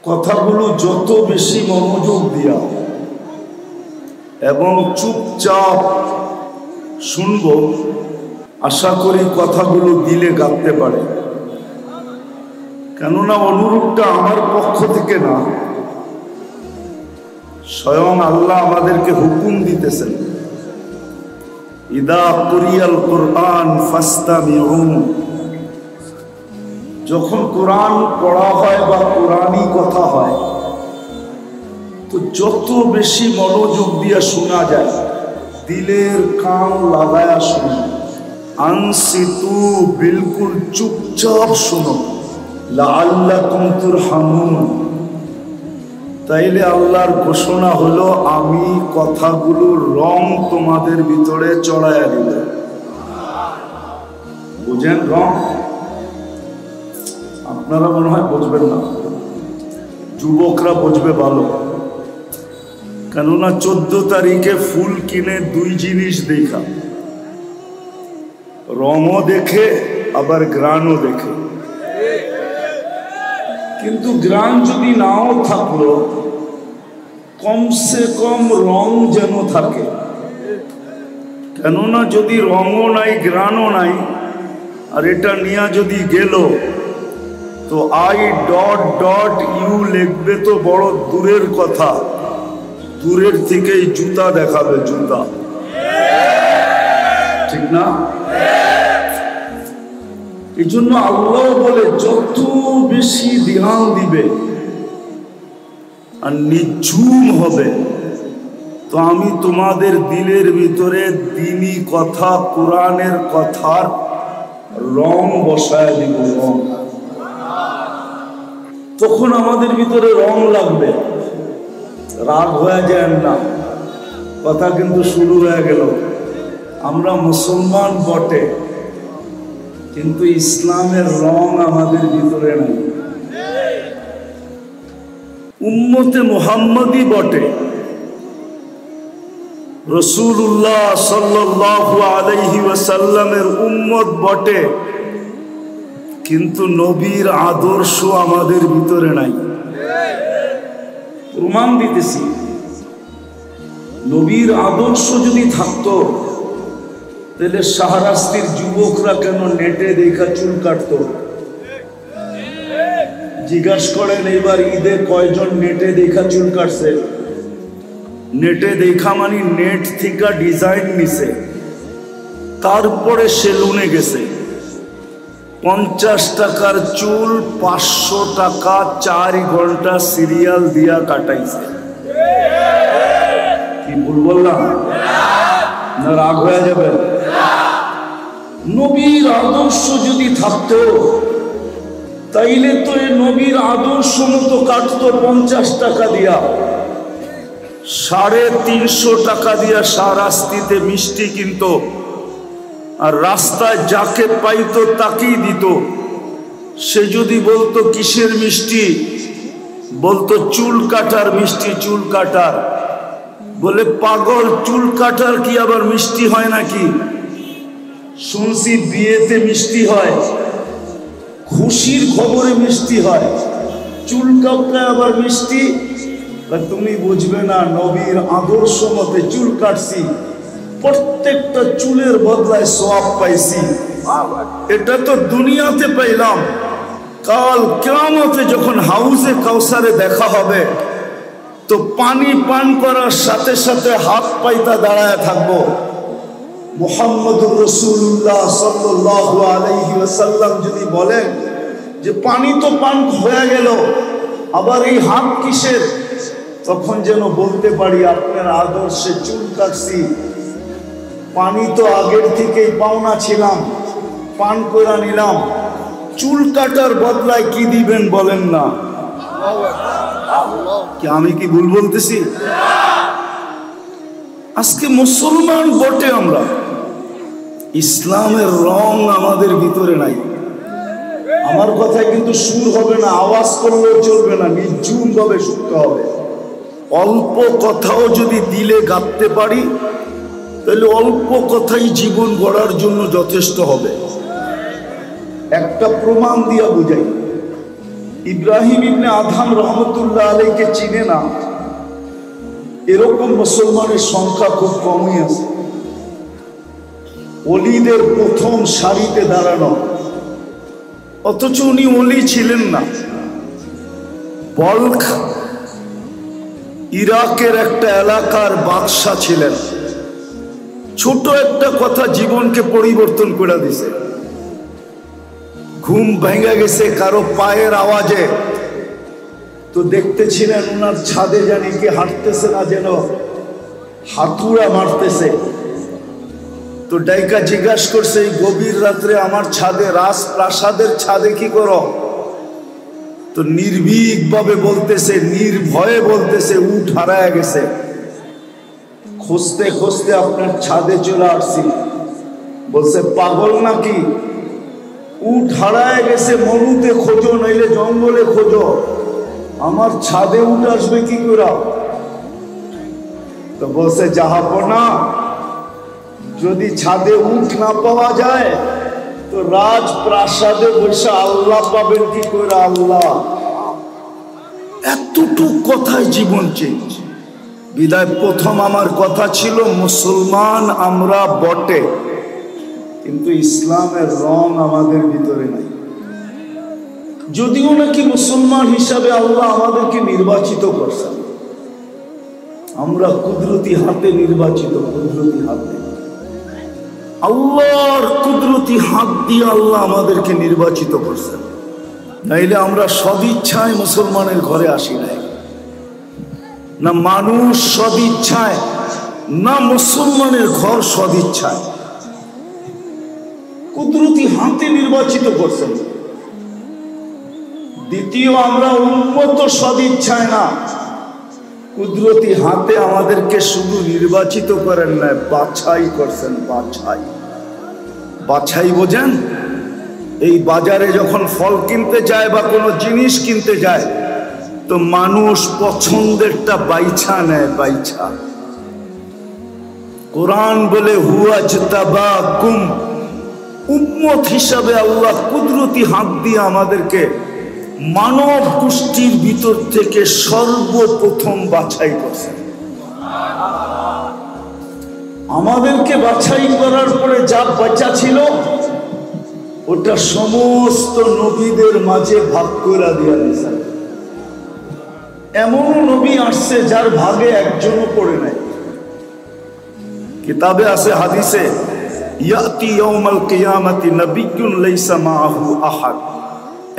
কথাগুলো যত বেশি মনোযোগ দিয়া এবং চুপচাপ শুনব, আশা করি কথাগুলো দিলে গাঁথতে পারে। কেননা অনুরোধটা আমার পক্ষ থেকে না, স্বয়ং আল্লাহ আমাদেরকে হুকুম দিতেছেন, ইদা কুরিয়াল কুরআন ফাস্তামিউ। যখন কোরআন পড়া হয় বা কোরআনই কথা হয়, তো যত বেশি মনোযোগ দিয়ে শোনা যায়, দিলের কান লাগায়া শোনো, আনসিতু, বিলকুল চুপচাপ শোনো, লাআল্লাকুম তুরহামুন। তাইলে আল্লাহর ঘোষণা হলো, আমি কথাগুলোর রং তোমাদের ভিতরে চড়াইয়া দিব। বুঝেন রং? আপনারা মনে হয় বুঝবেন না, যুবকরা বুঝবে ভালো। কেননা 14 তারিখে ফুল কিনে দুই জিনিস দেখা, রঙও দেখে আবার গ্রানও দেখে। কিন্তু গ্রান যদি নাও থাকলো, কমসে কম রং যেন থাকে। কেননা যদি রঙও নাই গ্রানও নাই, আর এটা নিয়ে যদি গেল, তো I.ইউ লিখবে তো বড় দূরের কথা, দূরের থেকেই জুতা দেখাবে, জুতা। ঠিক না? এই জন্য আল্লাহ বলে, যত বেশি ধ্যান দিবে আর নিঝুম হবে, তো আমি তোমাদের দিলের ভিতরে দ্বীনি কথা, কোরআনের কথার রং বসায় দিব। রং তখন আমাদের ভিতরে রং লাগবে। রাগ হয়ে যায় না, কথা কিন্তু শুরু হয়ে গেল। আমরা মুসলমান বটে, কিন্তু ইসলামের রং আমাদের ভিতরে নাই। উম্মতে মুহাম্মদি বটে, রাসূলুল্লাহ সাল্লাল্লাহু আলাইহি ওয়াসাল্লামের উম্মত বটে, কিন্তু নবীর আদর্শ আমাদের ভিতরে নাই। প্রমাণ দিতেছি, নবীর আদর্শ যদি থাকতো, তাহলে শাহরাস্তির যুবকরা কেন নেটে দেখা চুল কাটতো? জিজ্ঞাসা করেন এবার ঈদে কয়জন নেটে দেখা চুল কাটছে? নেটে দেখা মানে নেট থেকে ডিজাইন নিছে, তারপরে সেলুনে গেছে, 50 টাকার চুল 500 টাকা 4 ঘন্টা সিরিয়াল দিয়া কাটাইছে। কি ভুল বললাম না? রাগ হয়ে যাবে? নবীর আদর্শ যদি থাকতো, তাইলে তো এই নবীর আদর্শ মতো কাটতো 50 টাকা দিয়া, 350 টাকা দিয়া শাহরাস্তিতে মিষ্টি কিনতো, আর রাস্তায় যাকে পাইতো তাকেই দিত। সে যদি বলতো কিসের মিষ্টি, বলতো চুল কাটার মিষ্টি, চুল কাটার। বলে পাগল, চুল কাটার কি আবার মিষ্টি হয় নাকি? শুনছি বিয়েতে মিষ্টি হয়, খুশির খবরে মিষ্টি হয়, চুল কাটায় আবার মিষ্টি। তুমি বুঝবে না, নবীর আদর্শ মতে চুল কাটছি, প্রত্যেকটা চুলের বদলায় সওয়াব পাইছি। এটা তো দুনিয়াতে পাইলাম, কাল কিয়ামতে যখন হাউজে কাউসারে দেখা হবে, তো পানি পান করার সাথে সাথে হাত পাইতা দাঁড়ায় থাকবো। মুহাম্মদুর রাসূলুল্লাহ সাল্লাল্লাহু আলাইহি ওয়াসাল্লাম যদি বলেন যে পানি তো পান হয়ে গেল, আবার এই হাত কিসের? তখন যেন বলতে পারি, আপনার আদর্শে চুল কাটছি, পানি তো আগের থেকেই পাওনা ছিলাম, পান করে নিলাম, চুল কাটার বদলায় কি দিবেন বলেন না? কি আমি কি ভুল বলতেছি? আজকে মুসলমান বটে আমরা, ইসলামের রং আমাদের ভিতরে নাই। আমার কথায় কিন্তু সুর হবে না, আওয়াজ করলেও চলবে না, নির্জুম ভাবে শুনতে হবে। অল্প কথাও যদি দিলে গাঁথতে পারি, তাহলে অল্প কথাই জীবন গড়ার জন্য যথেষ্ট হবে। একটা প্রমাণ দিয়া বুঝাই। ইব্রাহিম ইবনে আদহাম রহমতুল্লাহ আলাইকে চিনে না এরকম মুসলমানের সংখ্যা খুব কমই আছে। ওলিদের প্রথম সারিতে দাঁড়ানো, অথচ উনি ওলি ছিলেন না। বলখ ইরাকের একটা এলাকার বাদশা ছিলেন। ছোট একটা কথা জীবনকে পরিবর্তন করে দিছে। ঘুম ভেঙে গেছে কারো পায়ের আওয়াজে, তো দেখতেছিলেন ওনার ছাদে জানি কি হাঁটতেছে না, যেন হাতুড়া মারতেছে। তো ডাইকা জিজ্ঞাসা করছে, এই গভীর রাত্রে আমার ছাদে, রাজপ্রাসাদের ছাদে কি করো? তো নির্ভীক ভাবে বলতেছে, নির্ভয়ে বলতেছে, উট হারায় গেছে, খুঁজতে খুঁজতে আপনার ছাদে চলে আসছি। বলছে পাগল নাকি? উট হারায় গেছে, মরুতে খোঁজো নইলে জঙ্গলে খোঁজো, আমার ছাদে উঠ আসবে কি করে? তো বলছে জাহাপনা, যদি ছাদে উঠ না পাওয়া যায় তো রাজপ্রাসাদে বসে আল্লাহ পাবেন কি করে? আল্লাহ। এতটুকু কথায় জীবন চেঞ্জ। বিদায় প্রথম আমার কথা ছিল মুসলমান আমরা বটে, কিন্তু ইসলামের রং আমাদের ভিতরে নাই। যদিও নাকি মুসলমান হিসাবে আল্লাহ আমাদেরকে নির্বাচিত করছেন, আমরা কুদরতি হাতে নির্বাচিত, কুদরতি হাতে, আল্লাহর কুদরতি হাত দিয়ে আল্লাহ আমাদেরকে নির্বাচিত করছেন। নাইলে আমরা সদিচ্ছায় মুসলমানের ঘরে আসি নাই, না মানুষ সদিচ্ছায়, না মুসলমানের ঘর সদিচ্ছায়, কুদরতি হাতে নির্বাচিত করছেন। দ্বিতীয়, আমরা উন্মত সদিচ্ছায় না, কুদরতি হাতে আমাদেরকে শুধু নির্বাচিত করেন না, বাছাই করছেন। বাছাই, বাছাই বোঝেন? এই বাজারে যখন ফল কিনতে যায় বা কোনো জিনিস কিনতে যায়, তো মানুষ পছন্দেরটা বাইছা নেয়, বাইছা। কোরআন বলে হুয়াজতাবাকুম, উম্মত হিসাবে আল্লাহ কুদরতি হাত দিয়ে আমাদেরকে মানব গোষ্ঠীর ভিতর থেকে সর্বপ্রথম বাছাই করছেন। আমাদেরকে বাছাই করার পরে যা বাচ্চা ছিল ওটা সমস্ত নবীদের মাঝে ভাগ করে দিয়ে দিয়েছেন। এমনও নবী আসছে যার ভাগে একজনও পড়ে নাই। কিতাবে আছে, হাদিসে, ইয়াতি ইয়াউমাল কিয়ামাতি নাবিয়্যুন লাইসা মাআহু আহাদ,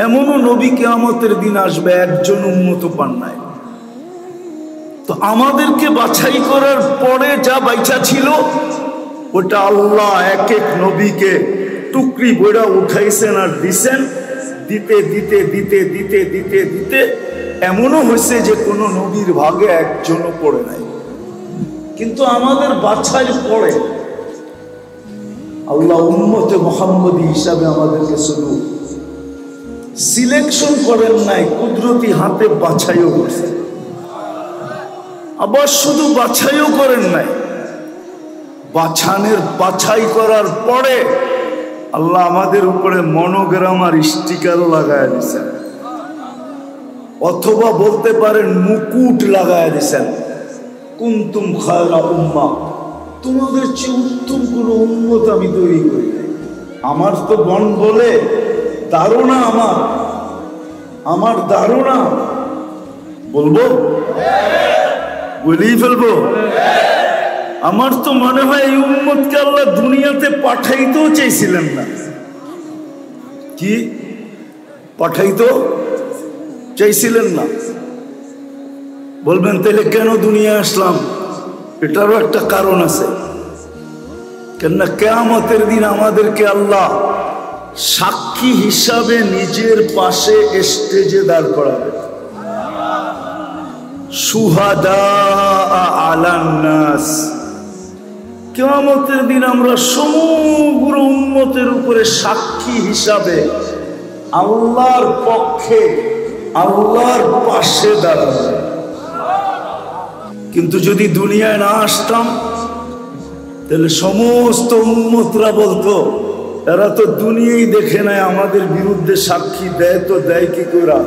এমনও নবী কিয়ামতের দিন আসবে একজন উম্মত পান নাই। তো আমাদেরকে বাছাই করার পরে যা বাইচা ছিল ওটা আল্লাহ এক এক নবীকে টুকরি বইরা উঠাইছেন আর দিছেন। দিতে দিতে দিতে দিতে দিতে দিতে এমনও হয়েছে যে কোনো নবীর ভাগে একজনও পড়ে নাই। কিন্তু আমাদের বাছাই পড়ে আল্লাহ উম্মতে মুহাম্মদী হিসাবে আমাদেরকে শুধু সিলেকশন করেন নাই, কুদরতি হাতে বাছাইও করছেন। আবার শুধু বাছাইও করেন নাই, বাছাই করার পরে আল্লাহ আমাদের উপরে মনোগ্রাম আর স্টিকারও লাগায় দিয়েছেন, অথবা বলতে পারেন মুকুট লাগায় দিয়েছেন। কুনতুম খায়রা উম্মাহ, তোমাদের চেয়ে উত্তম কোন উম্মত আমি তৈরি করি নাই। আমার তো বন বলে ধারণা, আমার ধারণা, বলবো, বলেই ফেলবো। আমার তো মনে হয় এই উম্মতকে আল্লাহ দুনিয়াতে পাঠাইতেও চাইছিলেন না। কি পাঠাইতো চাইছিলেন না? বলবেন তাহলে কেন দুনিয়া আসলাম? এটারও একটা কারণ আছে। কেননা কিয়ামতের দিন আমাদেরকে আল্লাহ সাক্ষী হিসাবে নিজের পাশে স্টেজে দাঁড় করাবে। শুহাদা আলান নাস, কিয়ামতের দিন আমরা সমগ্র উম্মতের উপরে সাক্ষী হিসাবে আল্লাহর পক্ষে, আল্লাহর পাশে দাঁড়াবে। কিন্তু যদি দুনিয়ায় না আসতাম তাহলে সমস্ত উম্মতরা বলতো এরা তো দুনিয়াই দেখে নাই, আমাদের বিরুদ্ধে সাক্ষী দেয় তো দেয় কি করে?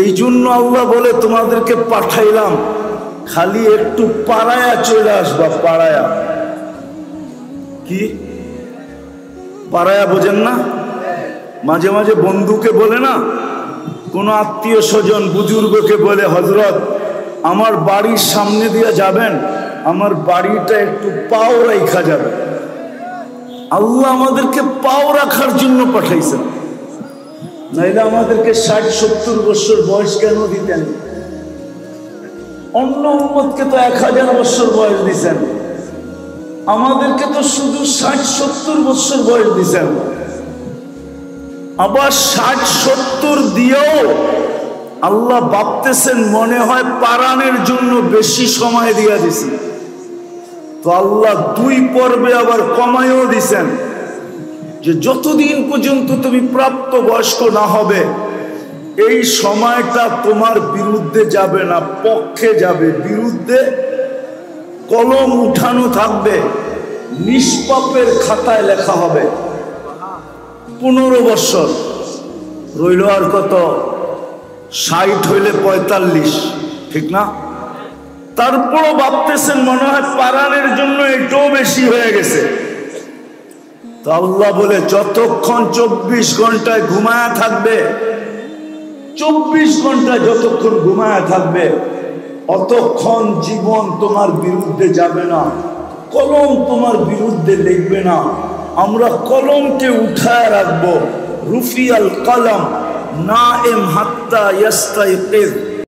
এই জন্য আল্লাহ বলে তোমাদেরকে পাঠাইলাম, খালি একটু পাড়ায়া চলে আসবা। পাড়ায়া কি? পাড়ায়া বোঝেন না? মাঝে মাঝে বন্ধুকে বলে না, কোন আত্মীয় স্বজন বুজুর্গকে বলে, হযরত আমার বাড়ির সামনে দিয়ে যাবেন, আমার বাড়িটা একটু পাও রাখা যাবে। আল্লাহ আমাদেরকে পাও রাখার জন্য পাঠাইছেন, নাইলে আমাদেরকে 60-70 বছর বয়স কেন দিতেন? অন্য উম্মতকে তো 1000 বছর বয়স দিছেন, আমাদেরকে তো শুধু 60-70 বছর বয়স দিছেন। আবার 60-70 দিয়েও আল্লাহ ভাবতেছেন মনে হয় পারানের জন্য বেশি সময় দিয়া দিছি, তো আল্লাহ 2 পর্বে আবার কমায়ও দিছেন, যে যতদিন পর্যন্ত তুমি প্রাপ্ত বয়স্ক না হবে এই সময়টা তোমার বিরুদ্ধে যাবে না, পক্ষে যাবে। বিরুদ্ধে কলম উঠানো থাকবে, নিষ্পাপের খাতায় লেখা হবে। 15 বছর রইল, আর কত? 60 হইলে 45, ঠিক না? তারপরও ভাবতেছেন মনে হয় পারানের জন্য এটাও বেশি হয়ে গেছে। তো আল্লাহ বলে যতক্ষণ 24 ঘন্টায় ঘুমায়া থাকবে, 24 ঘন্টায় যতক্ষণ ঘুমায়া থাকবে অতক্ষণ জীবন তোমার বিরুদ্ধে যাবে না, কলম তোমার বিরুদ্ধে লিখবে না। আমরা কলমকে উঠায় রাখবো। রুফিয়াল কলম নাইম হাত্তা ইয়াস্তাইকিজ,